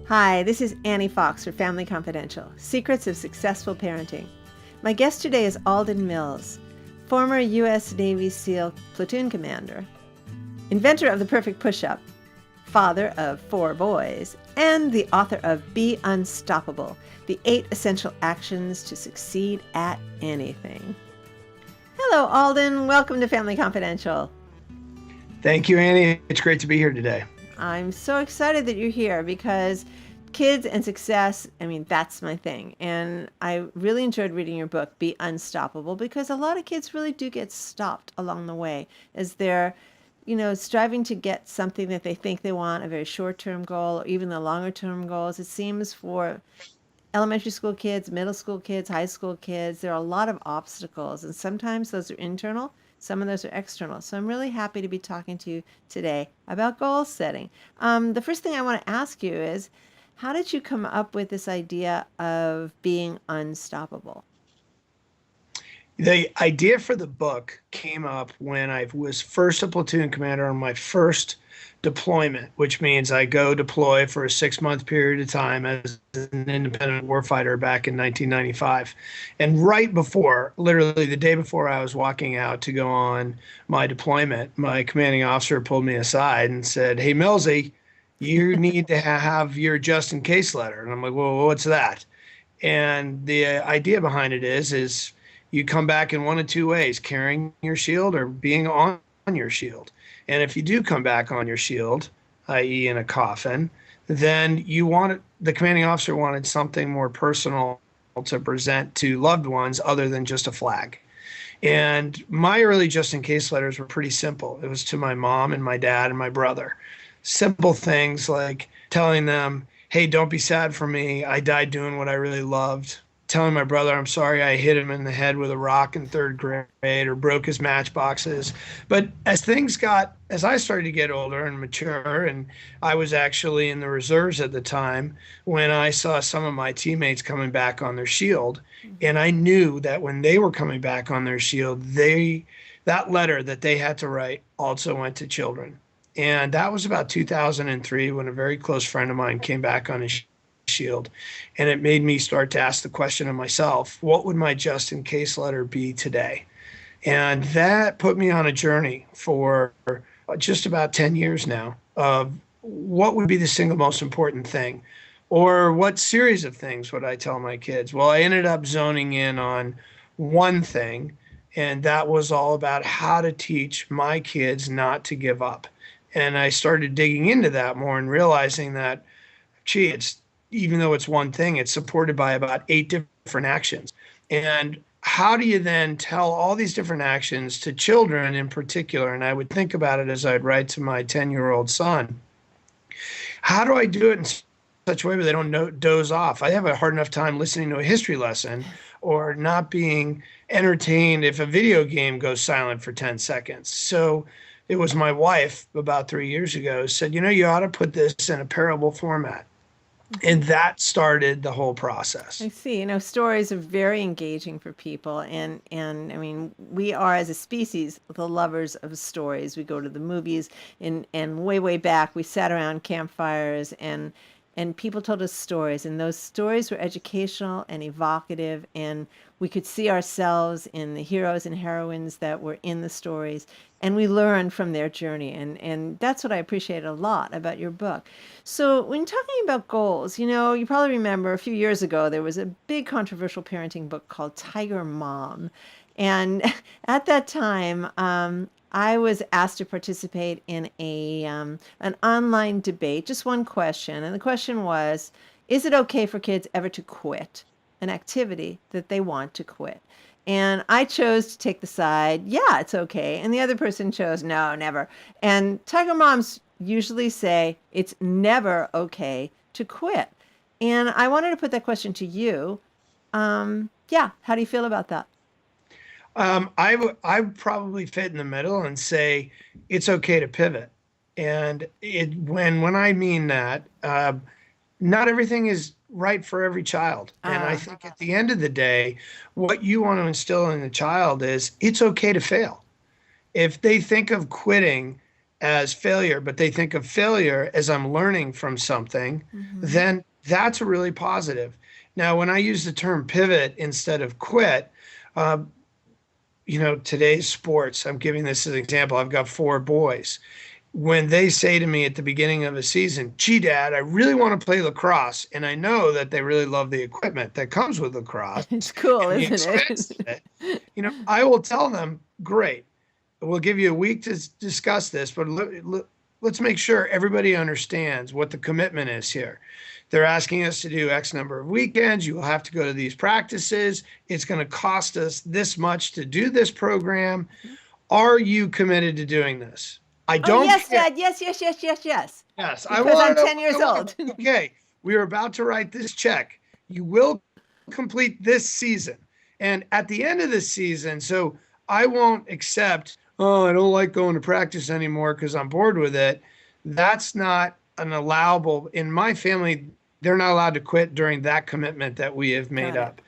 Hi, this is Annie Fox for Family Confidential, Secrets of Successful Parenting. My guest today is Alden Mills, former U.S. Navy SEAL platoon commander, inventor of the perfect push-up, father of 4 boys, and the author of Be Unstoppable, the 8 Essential Actions to Succeed at Anything. Hello, Alden. Welcome to Family Confidential. Thank you, Annie. It's great to be here today. I'm so excited that you're here because kids and success, that's my thing. And I really enjoyed reading your book, Be Unstoppable, because a lot of kids really do get stopped along the way as they're, striving to get something that they think they want, a very short-term goal, or even the longer-term goals. It seems for elementary school kids, middle school kids, high school kids, there are a lot of obstacles, and sometimes those are internal. Some of those are external. So I'm really happy to be talking to you today about goal setting. The first thing I want to ask you is, how did you come up with this idea of being unstoppable? The idea for the book came up when I was first a platoon commander on my first deployment, which means I go deploy for a 6-month period of time as an independent warfighter back in 1995. And right before, literally the day before I was walking out to go on my deployment, my commanding officer pulled me aside and said, "Hey, Millsy, you need to have your just in case letter." And I'm like, "Well, what's that?" And the idea behind it is you come back in one of 2 ways: carrying your shield or being on your shield. And if you do come back on your shield, i.e. in a coffin, then the commanding officer wanted something more personal to present to loved ones other than just a flag. And my early just in case letters were pretty simple. It was to my mom and my dad and my brother. Simple things like telling them, "Hey, don't be sad for me. I died doing what I really loved." Telling my brother I'm sorry I hit him in the head with a rock in 3rd grade or broke his matchboxes. But as I started to get older and mature, and I was actually in the reserves at the time, when I saw some of my teammates coming back on their shield, and I knew that when they were coming back on their shield, that letter that they had to write also went to children. And that was about 2003 when a very close friend of mine came back on his shield. And it made me start to ask the question of myself, what would my just in case letter be today? And that put me on a journey for just about 10 years now of what would be the single most important thing, or what series of things would I tell my kids? Well, I ended up zoning in on one thing, and that was all about how to teach my kids not to give up. And I started digging into that more and realizing that, even though it's one thing, it's supported by about 8 different actions. And how do you then tell all these different actions to children in particular? And I would think about it as I'd write to my 10-year-old son. How do I do it in such a way where they don't doze off? I have a hard enough time listening to a history lesson or not being entertained if a video game goes silent for 10 seconds. So it was my wife about 3 years ago said, you ought to put this in a parable format. And that started the whole process. I see. Stories are very engaging for people. And we are, as a species, the lovers of stories. We go to the movies, and way, way back, we sat around campfires and people told us stories. And those stories were educational and evocative. And we could see ourselves in the heroes and heroines that were in the stories. And we learned from their journey. And that's what I appreciate a lot about your book. So when talking about goals, you probably remember a few years ago, there was a big controversial parenting book called Tiger Mom. And at that time, I was asked to participate in an online debate, just one question. And the question was, is it okay for kids ever to quit an activity that they want to quit? And I chose to take the side, yeah, it's okay. And the other person chose, no, never. And Tiger Moms usually say it's never okay to quit. And I wanted to put that question to you. How do you feel about that? I probably fit in the middle and say it's okay to pivot. And when I mean that, not everything is right for every child. And I think at the end of the day, what you want to instill in the child is it's okay to fail. If they think of quitting as failure, but they think of failure as I'm learning from something, Mm-hmm. then that's really positive. Now, when I use the term pivot instead of quit, uh, today's sports, I'm giving this as an example. I've got four boys. When they say to me at the beginning of a season, gee, Dad, I really want to play lacrosse. And I know that they really love the equipment that comes with lacrosse It's cool, and the isn't expense it? of it. I will tell them, great, we'll give you a week to discuss this, but let's make sure everybody understands what the commitment is here. They're asking us to do X number of weekends. You will have to go to these practices. It's going to cost us this much to do this program. Are you committed to doing this? I Oh, don't yes, care. Dad. Yes, yes, yes, yes, yes. Yes, I Because want I'm to know. 10 years Come on. old. Okay, we are about to write this check. You will complete this season. And at the end of this season, so I won't accept, oh, I don't like going to practice anymore because I'm bored with it. That's not an allowable, in my family, they're not allowed to quit during that commitment that we have made Got it. up.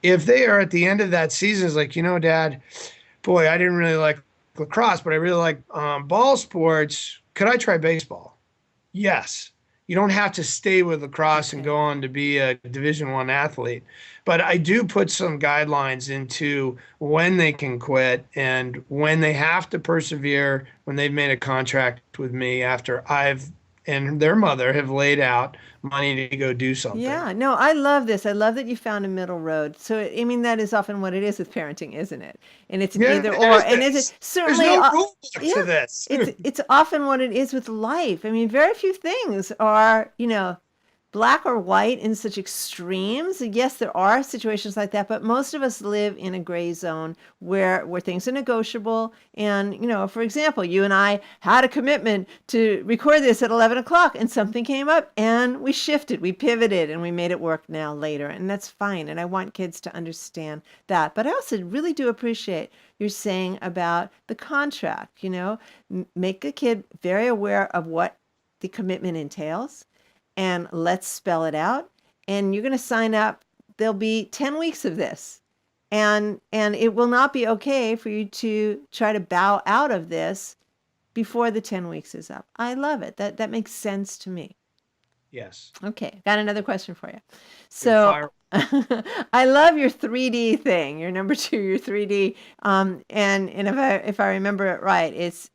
If they are at the end of that season, it's like, Dad, boy, I didn't really like lacrosse, but I really like ball sports. Could I try baseball? Yes. You don't have to stay with lacrosse and Okay. go on to be a Division I athlete. But I do put some guidelines into when they can quit and when they have to persevere when they've made a contract with me after I've and their mother have laid out money to go do something. Yeah, no, I love this. I love that you found a middle road. So, I mean, that is often what it is with parenting, isn't it? And it's an Yeah, either it or. is And is it this. There's certainly, no rule book yeah, to this. it's often what it is with life. I mean, very few things are, black or white in such extremes. Yes, there are situations like that, but most of us live in a gray zone where things are negotiable. And, for example, you and I had a commitment to record this at 11 o'clock and something came up and we shifted, we pivoted, and we made it work now later. And that's fine. And I want kids to understand that. But I also really do appreciate you're saying about the contract, make a kid very aware of what the commitment entails and let's spell it out. And you're going to sign up. There'll be 10 weeks of this. And it will not be okay for you to try to bow out of this before the 10 weeks is up. I love it. That makes sense to me. Yes. Okay, got another question for you. Good So fire. I love your 3D thing. Your number two, your 3D. And if I remember it right, it's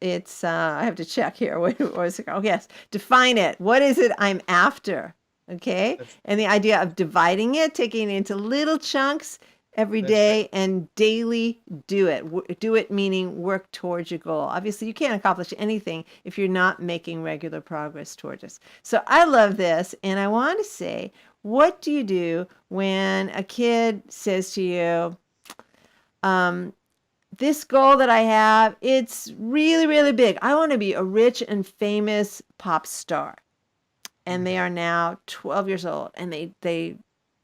I have to check here. What was it? Oh yes, define it. What is it I'm after? Okay, That's and the idea of dividing it, taking it into little chunks every that's right. day and daily do it. Do it meaning work towards your goal. Obviously, you can't accomplish anything if you're not making regular progress towards it. So I love this, and I want to say, what do you do when a kid says to you, this goal that I have, it's really, really big. I want to be a rich and famous pop star. And they Mhm. are now 12 years old and they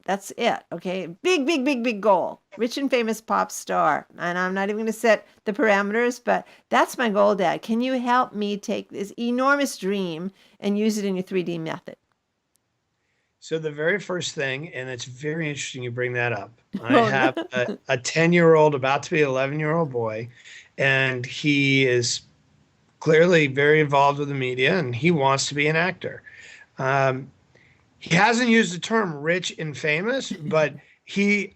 that's it. Okay. Big, big, big, big goal. Rich and famous pop star. And I'm not even going to set the parameters, but that's my goal, Dad. Can you help me take this enormous dream and use it in your 3D method? So the very first thing, and it's very interesting you bring that up. I Oh, have no. a 10-year-old, about to be 11-year-old boy, and he is clearly very involved with the media and he wants to be an actor. Um, he hasn't used the term rich and famous, but he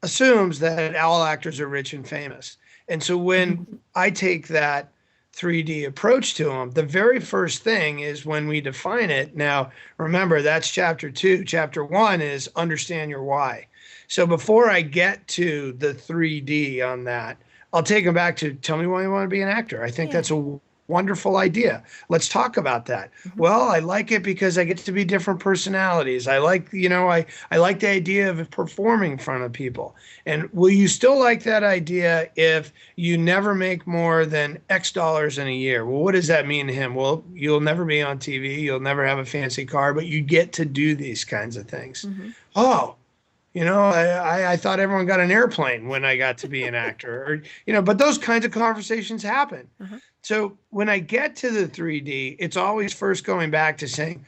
assumes that all actors are rich and famous. And so when I take that 3D approach to them, the very first thing is when we define it. Now, remember, that's chapter 2. Chapter 1 is understand your why. So before I get to the 3D on that, I'll take them back to tell me why you want to be an actor. I think that's Yeah. a wonderful idea. Let's talk about that. Mhm. Well, I like it because I get to be different personalities. I like, I like the idea of performing in front of people. And will you still like that idea if you never make more than X dollars in a year? Well, what does that mean to him? Well, you'll never be on TV, you'll never have a fancy car, but you get to do these kinds of things. Mhm. Oh, I thought everyone got an airplane when I got to be an actor, or, but those kinds of conversations happen. Uh-huh. So when I get to the 3D, it's always first going back to saying,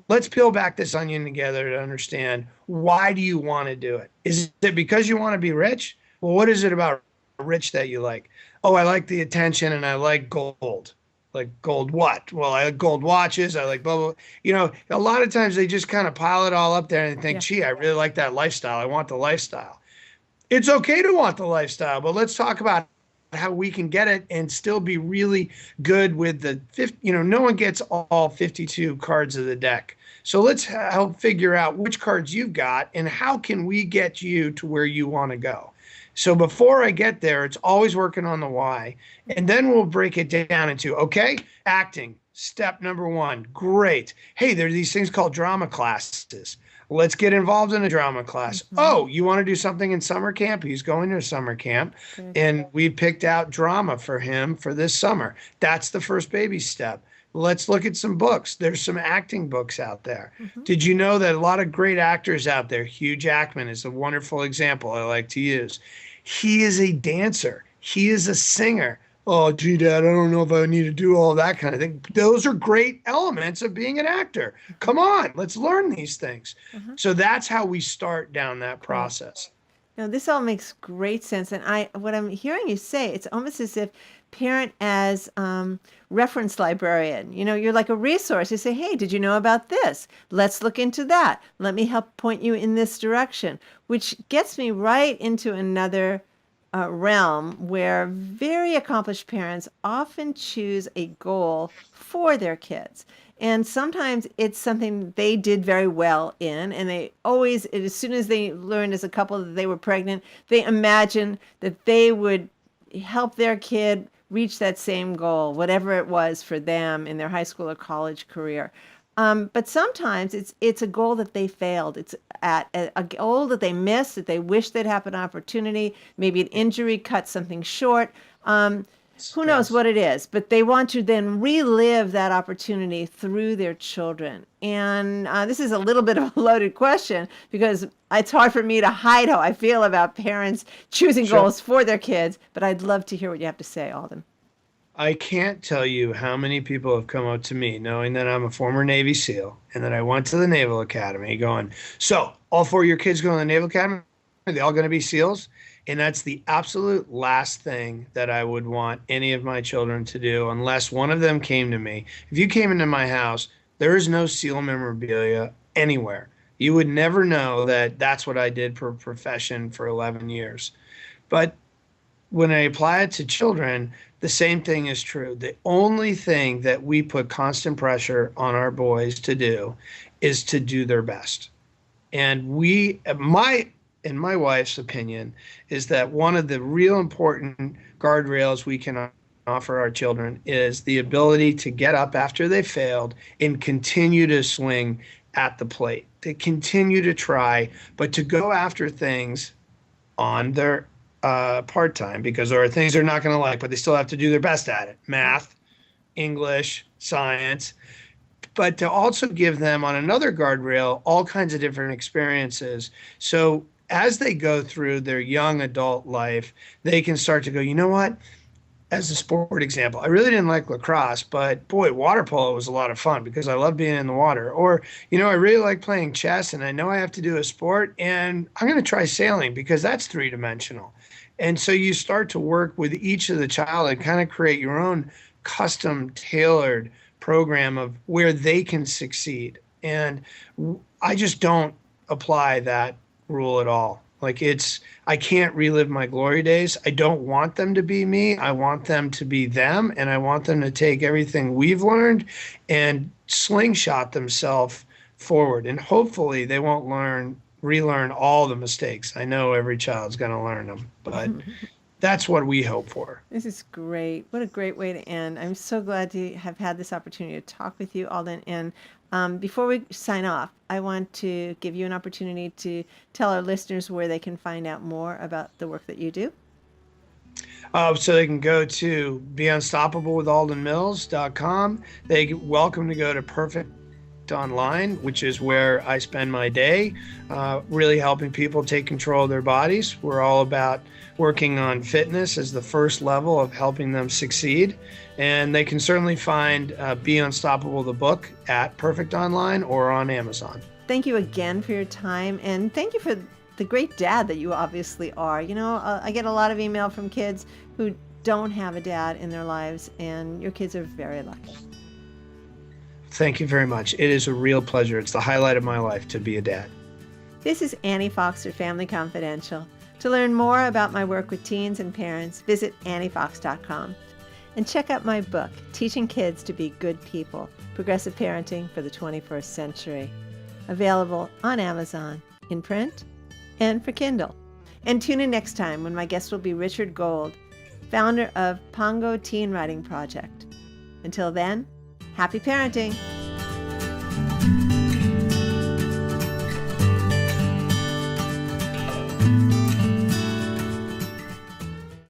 let's peel back this onion together to understand, why do you want to do it? Is it because you want to be rich? Well, what is it about rich that you like? Oh, I like the attention and I like gold. Like gold what? Well, I like gold watches. I like blah, blah. A lot of times they just kind of pile it all up there and think, Yeah. gee, I really like that lifestyle. I want the lifestyle. It's okay to want the lifestyle, but let's talk about how we can get it and still be really good with the 50. No one gets all 52 cards of the deck. So let's help figure out which cards you've got and how can we get you to where you want to go. So before I get there, it's always working on the why. And then we'll break it down into, okay, acting, step number one. Great. Hey, there are these things called drama classes. Let's get involved in a drama class. Oh, you want to do something in summer camp? He's going to summer camp. Good. And we picked out drama for him for this summer. That's the first baby step. Let's look at some books. There's some acting books out there. Did you know that a lot of great actors out there, Hugh Jackman is a wonderful example I like to use. He is a dancer. He is a singer. Oh, gee, Dad, I don't know if I need to do all that kind of thing. Those are great elements of being an actor. Come on, let's learn these things. So that's how we start down that process. No, this all makes great sense. And what I'm hearing you say, it's almost as if parent as reference librarian. You're like a resource. You say, hey, did you know about this? Let's look into that. Let me help point you in this direction, which gets me right into another realm where very accomplished parents often choose a goal for their kids. And sometimes it's something they did very well in, and they always, as soon as they learned as a couple that they were pregnant, they imagined that they would help their kid reach that same goal, whatever it was for them in their high school or college career. But sometimes it's a goal that they failed. It's at a goal that they missed, that they wish they'd have an opportunity. Maybe an injury cut something short. Who knows what it is, but they want to then relive that opportunity through their children. And this is a little bit of a loaded question because it's hard for me to hide how I feel about parents choosing goals for their kids, but I'd love to hear what you have to say, Alden. I can't tell you how many people have come up to me knowing that I'm a former Navy SEAL and that I went to the Naval Academy going, so all four of your kids going to the Naval Academy? Are they all going to be SEALs? And that's the absolute last thing that I would want any of my children to do unless one of them came to me. If you came into my house, there is no SEAL memorabilia anywhere. You would never know that that's what I did for a profession for 11 years. But when I apply it to children, the same thing is true. The only thing that we put constant pressure on our boys to do is to do their best. And in my wife's opinion, is that one of the real important guardrails we can offer our children is the ability to get up after they failed and continue to swing at the plate, to continue to try, but to go after things on their part-time because there are things they're not going to like, but they still have to do their best at it. Math, English, science, but to also give them on another guardrail all kinds of different experiences. So as they go through their young adult life, they can start to go, you know what? As a sport example, I really didn't like lacrosse, but boy, water polo was a lot of fun because I love being in the water. Or, I really like playing chess and I know I have to do a sport and I'm going to try sailing because that's three-dimensional. And so you start to work with each of the child and kind of create your own custom tailored program of where they can succeed. And I just don't apply that rule at all. I can't relive my glory days. I don't want them to be me. I want them to be them. And I want them to take everything we've learned and slingshot themselves forward. And hopefully they won't relearn all the mistakes. I know every child's going to learn them, but that's what we hope for. This is great. What a great way to end. I'm so glad to have had this opportunity to talk with you, Alden. And before we sign off, I want to give you an opportunity to tell our listeners where they can find out more about the work that you do. So they can go to beunstoppableWithAldenMills.com. They're welcome to go to Perfect Online, which is where I spend my day, really helping people take control of their bodies. We're all about working on fitness as the first level of helping them succeed. And they can certainly find Be Unstoppable, the book, at Perfect Online or on Amazon. Thank you again for your time, and thank you for the great dad that you obviously are. I get a lot of email from kids who don't have a dad in their lives, and your kids are very lucky. Thank you very much. It is a real pleasure. It's the highlight of my life to be a dad. This is Annie Fox at Family Confidential. To learn more about my work with teens and parents, visit anniefox.com and check out my book, Teaching Kids to Be Good People, Progressive Parenting for the 21st Century, available on Amazon, in print, and for Kindle. And tune in next time when my guest will be Richard Gold, founder of Pongo Teen Writing Project. Until then, happy parenting!